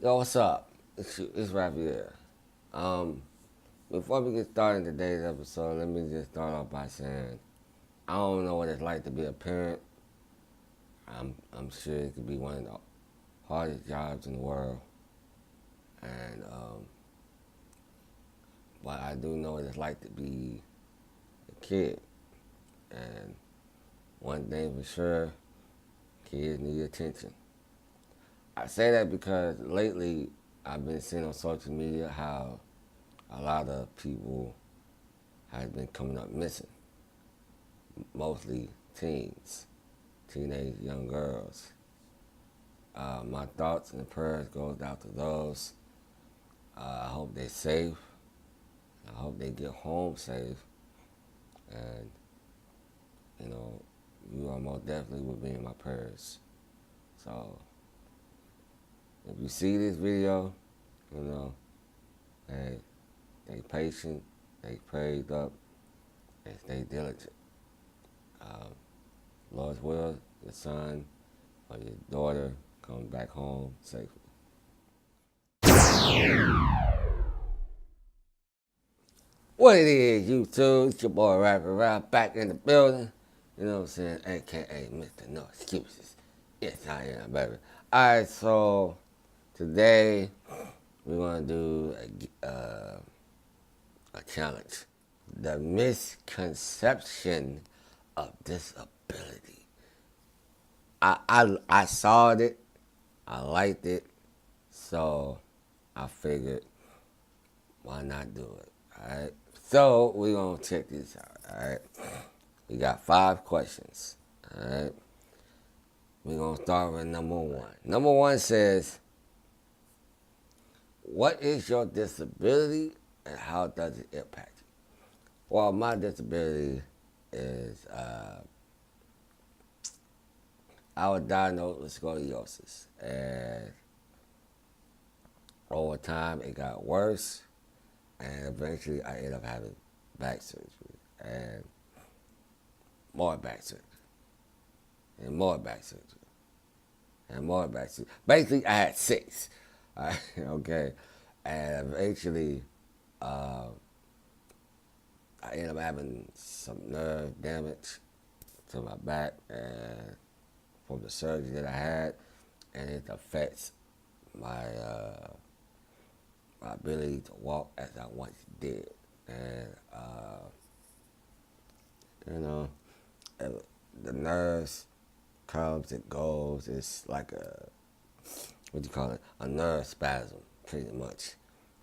Yo, what's up? It's Raphael. Um, Before we get started in today's episode, let me just start off by saying I don't know what it's like to be a parent. I'm sure it could be one of the hardest jobs in the world, and but I do know what it's like to be a kid. And one thing for sure, kids need attention. I say that because lately I've been seeing on social media how a lot of people have been coming up missing, mostly teens, teenage young girls. My thoughts and prayers goes out to those. I hope they're safe. I hope they get home safe. And, you know, you are most definitely will be in my prayers. So, if you see this video, you know, hey, stay patient, stay prayed up, and stay diligent. Um, Lord's will, your son or your daughter comes back home safely. What it is, YouTube? It's your boy Rapper Rap back in the building. You know what I'm saying? AKA Mr. No Excuses. Yes, I am, baby. Alright, so today we're going to do a challenge. The misconception of disability. I saw it, I liked it, so I figured why not do it? Alright? So we're gonna check this out, alright? We got 5 questions. Alright. We're gonna start with number one. Number one says, what is your disability and how does it impact you? Well, my disability is I was diagnosed with scoliosis, and over time it got worse, and eventually I ended up having back surgery and more back surgery and more back surgery and more back surgery. Basically, I had 6. Okay, and eventually I ended up having some nerve damage to my back and from the surgery that I had, and it affects my my ability to walk as I once did. And you know, the nerves comes and goes. It's like a what do you call it? A nerve spasm, pretty much.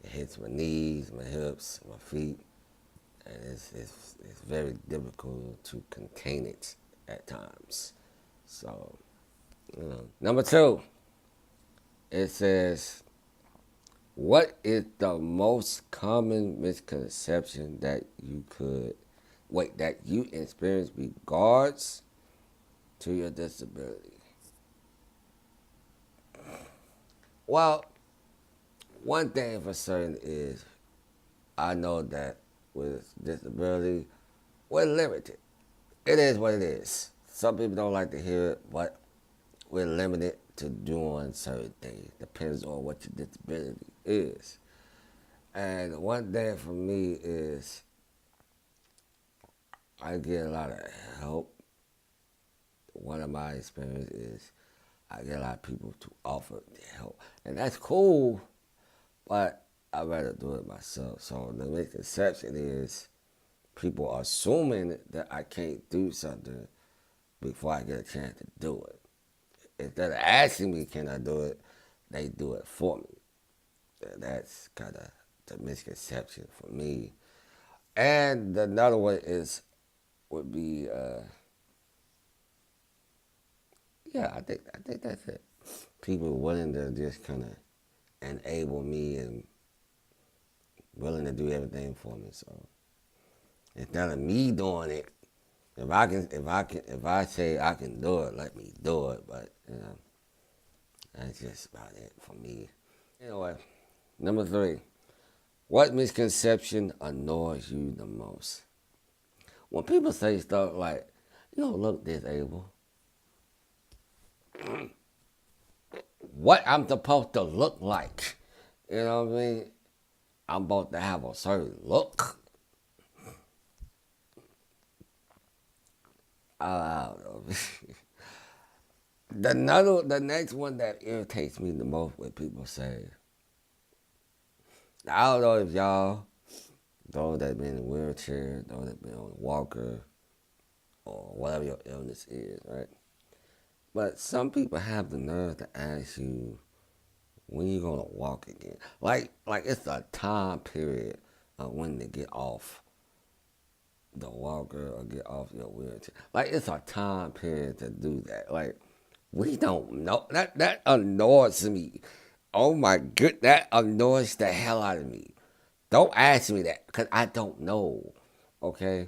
It hits my knees, my hips, my feet, and it's very difficult to contain it at times. So, you know. Number 2, it says, what is the most common misconception that you experience regards to your disability? Well, one thing for certain is I know that with disability, we're limited. It is what it is. Some people don't like to hear it, but we're limited to doing certain things. Depends on what your disability is. And one thing for me is I get a lot of help. One of my experiences is I get a lot of people to offer help. And that's cool, but I'd rather do it myself. So the misconception is people are assuming that I can't do something before I get a chance to do it. Instead of asking me, can I do it, they do it for me. That's kind of the misconception for me. And another one would be yeah, I think that's it. People willing to just kind of enable me and willing to do everything for me. So instead of me doing it, if I say I can do it, let me do it. But you know, that's just about it for me. Anyway, number 3, what misconception annoys you the most? When people say stuff like, "You don't look disabled," what I'm supposed to look like. You know what I mean? I'm supposed to have a certain look. I don't know. The next one that irritates me the most when people say, I don't know if y'all, those that been in a wheelchair, those that been on a walker, or whatever your illness is, right? But some people have the nerve to ask you when you gonna walk again. Like it's a time period of when to get off the walker or get off your wheelchair. Like it's a time period to do that. Like we don't know. That annoys me. Oh my good, that annoys the hell out of me. Don't ask me that because I don't know. Okay,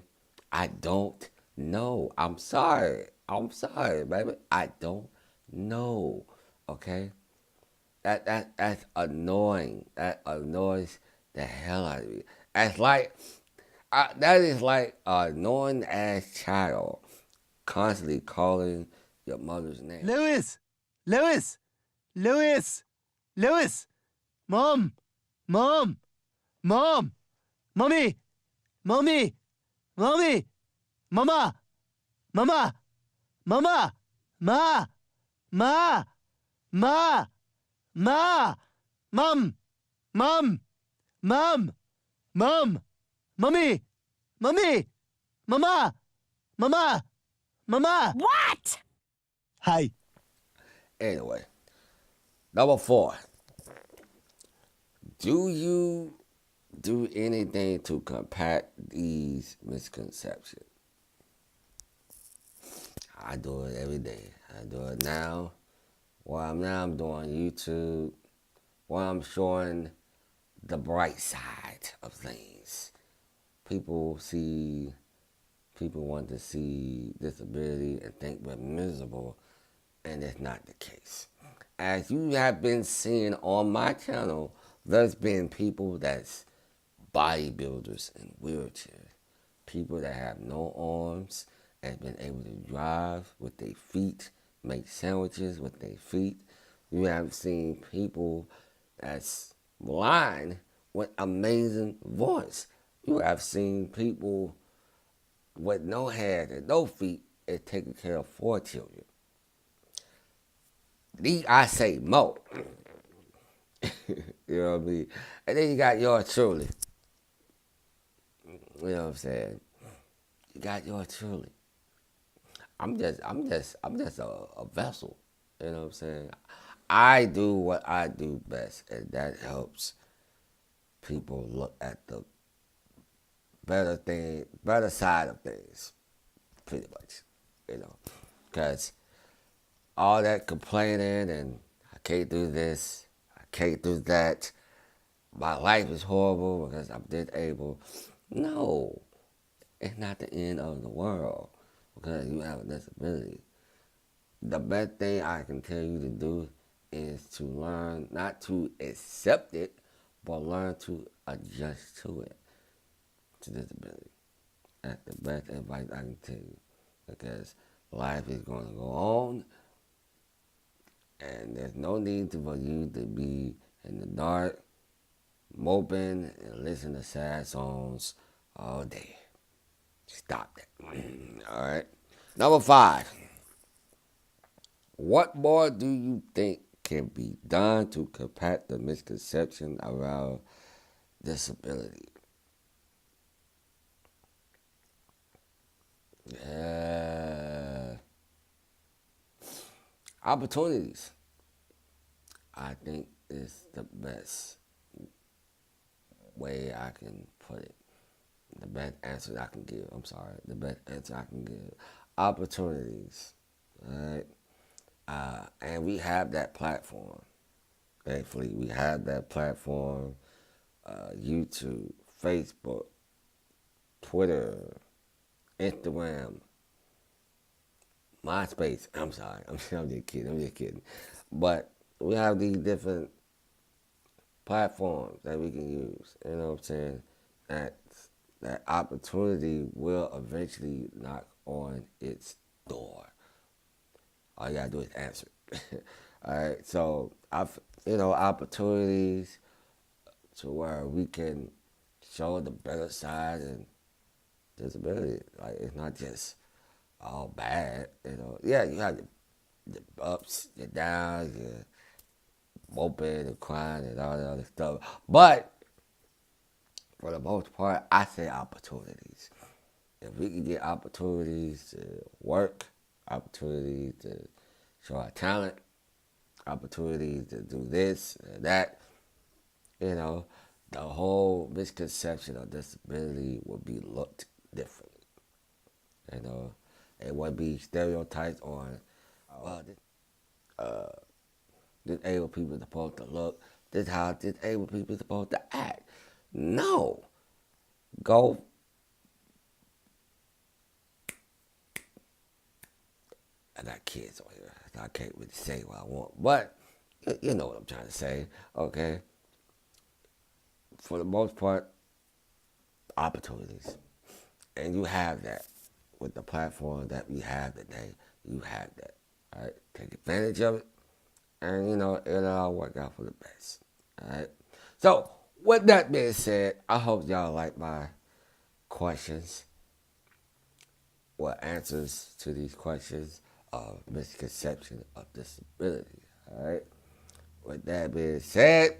I don't know. I'm sorry. I'm sorry, baby. I don't know. Okay, that's annoying. That annoys the hell out of me. That's like that is like a annoying ass child constantly calling your mother's name. Lewis! Lewis! Lewis! Lewis! Mom! Mom! Mom! Mommy! Mommy! Mommy! Mama! Mama! Mama! Ma! Ma! Ma! Ma! Mom! Mom! Mom! Mom! Mommy! Mommy! Mama! Mama! Mama! What? Hi. Anyway, number 4. Do you do anything to combat these misconceptions? I do it every day. I do it now. Now I'm doing YouTube. I'm showing the bright side of things. People want to see disability and think we're miserable, and it's not the case. As you have been seeing on my channel, there's been people that's bodybuilders in wheelchairs, people that have no arms and been able to drive with their feet, make sandwiches with their feet. You have seen people that's blind with amazing voice. You have seen people with no hands and no feet and taking care of 4 children. I say more. You know what I mean? And then you got yours truly. You know what I'm saying? You got yours truly. I'm just a vessel. You know what I'm saying? I do what I do best, and that helps people look at the better side of things, pretty much. You know, because all that complaining and I can't do this, I can't do that, my life is horrible because I'm disabled. No, it's not the end of the world because you have a disability. The best thing I can tell you to do is to learn not to accept it, but learn to adjust to it, to disability. That's the best advice I can tell you because life is going to go on and there's no need for you to be in the dark, moping and listen to sad songs all day. Stop that. All right. Number 5. What more do you think can be done to combat the misconception around disability? Opportunities, I think, is the best way I can put it. The best answer I can give. I'm sorry. The best answer I can give. Opportunities. All right. And we have that platform. Thankfully, we have that platform. YouTube, Facebook, Twitter, Instagram, MySpace. I'm sorry. I'm just kidding. But we have these different platforms that we can use. You know what I'm saying? That opportunity will eventually knock on its door. All you gotta do is answer it. All right. So opportunities to where we can show the better side and disability. Like it's not just all bad. Yeah, you have the ups, your downs, your moping and crying and all that other stuff. But for the most part, I say opportunities. If we can get opportunities to work, opportunities to show our talent, opportunities to do this and that, the whole misconception of disability will be looked differently. It wouldn't be stereotypes on, well, disabled people are supposed to look, this is how disabled people are supposed to act. No. Go. I got kids on here. So I can't really say what I want. But you know what I'm trying to say, okay? For the most part, opportunities. And you have that. With the platform that we have today, you have that. All right? Take advantage of it. And, it'll all work out for the best. All right? So, with that being said, I hope y'all like my questions or answers to these questions of misconception of disability. All right? With that being said,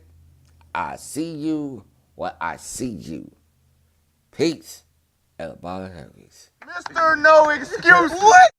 I see you where I see you. Peace and Abolish Hercules. Mr. No Excuse. What?